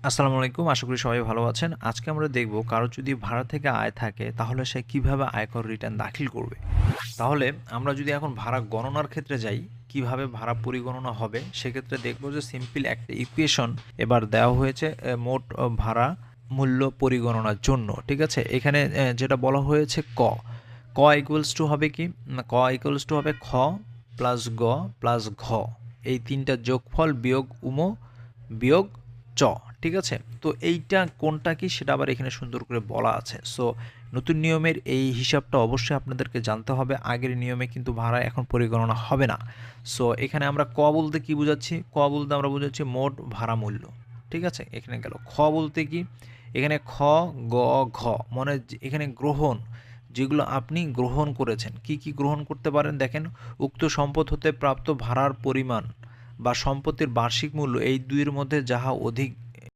আসসালামু আলাইকুম। আশা করি সবাই ভালো আছেন। আজকে আমরা দেখব কারো যদি ভাড়া থেকে আয় থাকে তাহলে সে কিভাবে আয়কর রিটার্ন দাখিল করবে। তাহলে আমরা যদি এখন ভাড়া গণনার ক্ষেত্রে যাই, কিভাবে ভাড়া পরিগণনা হবে সেক্ষেত্রে দেখব যে সিম্পল একটা ইকুয়েশন এবার দেওয়া হয়েছে মোট ভাড়া মূল্য পরিগণনার জন্য। ঠিক আছে? এখানে যেটা বলা হয়েছে ক ইকুয়ালস টু হবে কি? ক ইকুয়ালস টু হবে খ প্লাস গ প্লাস ঘ। এই তিনটা যোগফল বিয়োগ বিয়োগ চ। ঠিক আছে? তো এইটা কোনটা কি সেটা আবার এখানে সুন্দর করে বলা আছে। সো নতুন নিয়মের এই হিসাবটা অবশ্যই আপনাদেরকে জানতে হবে। আগের নিয়মে কিন্তু ভাড়া এখন পরিগণনা হবে না। সো এখানে আমরা ক বলতে কি বুঝাচ্ছি? ক বলতে আমরা বুঝাচ্ছি মোট ভাড়া মূল্য। ঠিক আছে? এখানে গেল। খ বলতে কি? এখানে খ, গ, ঘ মানে এখানে গ্রহণ, যেগুলো আপনি গ্রহণ করেছেন। কি, কি গ্রহণ করতে পারেন দেখেন, উক্ত সম্পদ হতে প্রাপ্ত ভাড়ার পরিমাণ বা সম্পত্তির বার্ষিক মূল্য এই দুইয়ের মধ্যে যাহা অধিক